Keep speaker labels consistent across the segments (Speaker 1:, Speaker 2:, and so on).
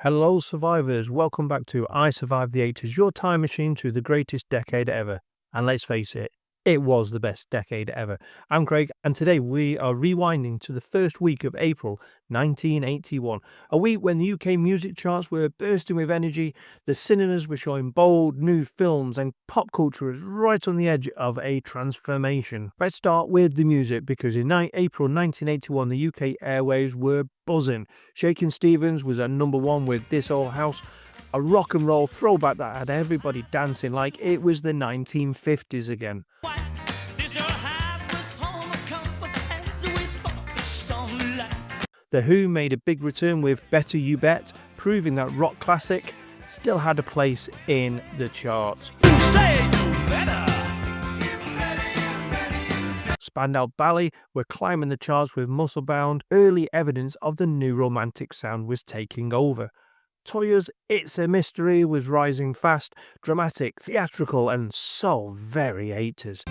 Speaker 1: Hello, survivors. Welcome back to I Survived the 80s, your time machine to the greatest decade ever. And let's face it, it was the best decade ever. I'm Craig, and today we are rewinding to the first week of April 1981, a week when the UK music charts were bursting with energy, the cinemas were showing bold new films, and pop culture was right on the edge of a transformation. Let's start with the music, because in April 1981, the UK airwaves were buzzing. Shakin' Stevens was at number one with This Old House, a rock and roll throwback that had everybody dancing like it was the 1950s again. The Who made a big return with Better You Bet, proving that rock classic still had a place in the charts. Spandau Ballet were climbing the charts with Muscle Bound, early evidence of the new romantic sound was taking over. Toya's It's a Mystery was rising fast, dramatic, theatrical, and so very 80s.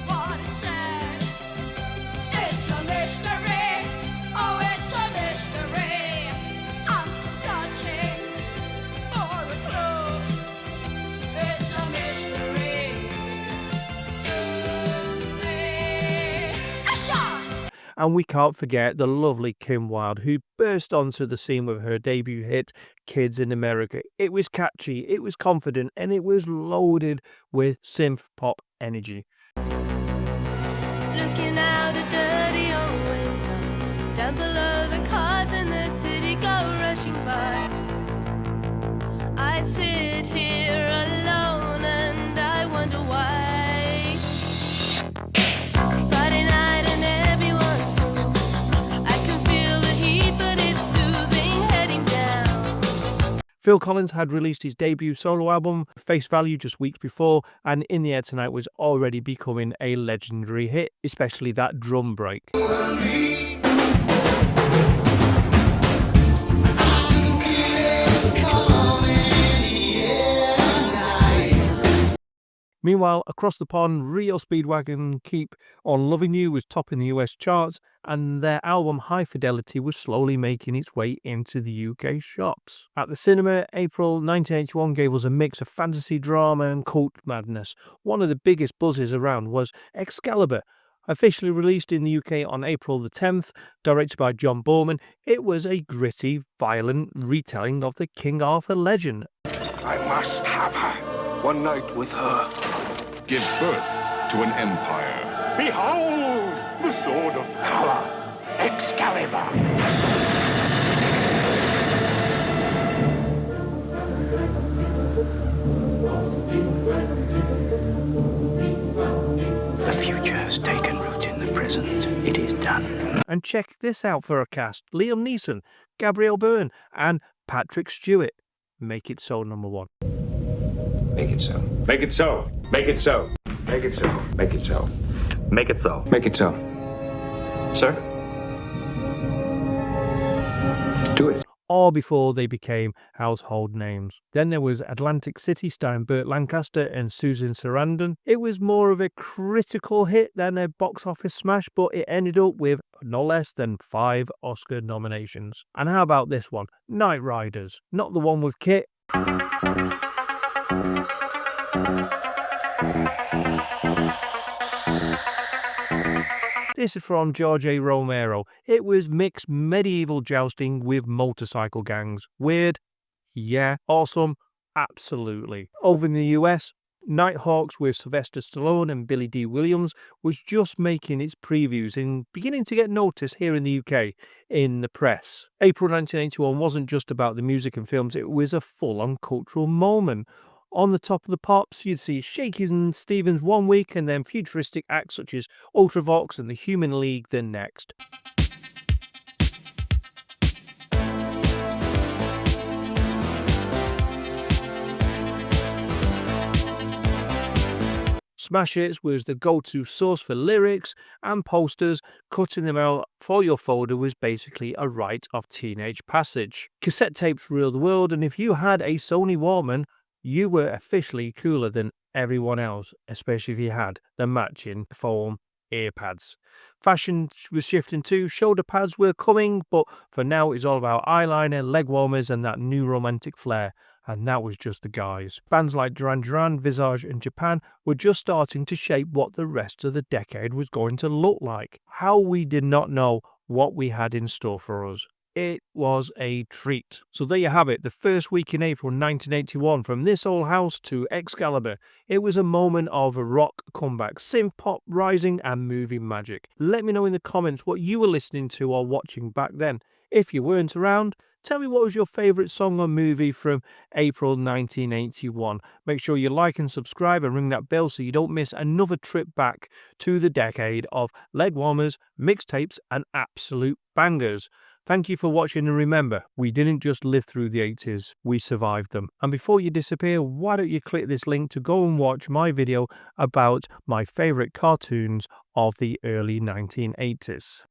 Speaker 1: And we can't forget the lovely Kim Wilde, who burst onto the scene with her debut hit, Kids in America. It was catchy, it was confident, and it was loaded with synth pop energy.
Speaker 2: Looking out a dirty old window, down below the cars in the city go rushing by. I sit here alone and I wonder why. Friday night and everyone's moving. I can feel the heat, but it's soothing heading down.
Speaker 1: Phil Collins had released his debut solo album, Face Value, just weeks before, and In the Air Tonight was already becoming a legendary hit, especially that drum break. Meanwhile, across the pond, Rio Speedwagon Keep on Loving You was topping the US charts, and their album High Fidelity was slowly making its way into the UK shops. At the cinema, April 1981 gave us a mix of fantasy, drama, and cult madness. One of the biggest buzzes around was Excalibur. Officially released in the UK on April the 10th, directed by John Boorman, it was a gritty, violent retelling of the King Arthur legend.
Speaker 3: I must have her. One night with her.
Speaker 4: Give birth to an empire.
Speaker 3: Behold the sword of power, Excalibur.
Speaker 5: The future has taken root in the present. It is done.
Speaker 1: And check this out for a cast: Liam Neeson, Gabrielle Byrne, and Patrick Stewart. Make it so, number one.
Speaker 3: Make it so. Make it so. Make it so. Make it so. Make it so.
Speaker 5: Make it so.
Speaker 3: Make it so. Sir? Do it.
Speaker 1: Or before they became household names. Then there was Atlantic City, starring Burt Lancaster and Susan Sarandon. It was more of a critical hit than a box office smash, but it ended up with no less than 5 Oscar nominations. And how about this one? Night Riders. Not the one with Kit. This is from George A. Romero. It was mixed medieval jousting with motorcycle gangs. Weird? Yeah. Awesome? Absolutely. Over in the US, Nighthawks with Sylvester Stallone and Billy D. Williams was just making its previews and beginning to get noticed here in the UK in the press. April 1981 wasn't just about the music and films, it was a full-on cultural moment. On the top of the pops, you'd see Shakin' Stevens one week and then futuristic acts such as Ultravox and the Human League the next. Smash Hits was the go-to source for lyrics and posters. Cutting them out for your folder was basically a rite of teenage passage. Cassette tapes ruled the world, and if you had a Sony Walkman, you were officially cooler than everyone else, especially if you had the matching foam ear pads. Fashion was shifting too, shoulder pads were coming, but for now it's all about eyeliner, leg warmers and that new romantic flair. And that was just the guise. Bands like Duran Duran, Visage and Japan were just starting to shape what the rest of the decade was going to look like. How we did not know what we had in store for us. It was a treat. So there you have it, the first week in April 1981, from This Old House to Excalibur. It was a moment of rock comeback, synth pop rising and movie magic. Let me know in the comments what you were listening to or watching back then. If you weren't around, tell me what was your favourite song or movie from April 1981. Make sure you like and subscribe and ring that bell so you don't miss another trip back to the decade of leg warmers, mixtapes and absolute bangers. Thank you for watching, and remember, we didn't just live through the 80s, we survived them. And before you disappear, why don't you click this link to go and watch my video about my favourite cartoons of the early 1980s.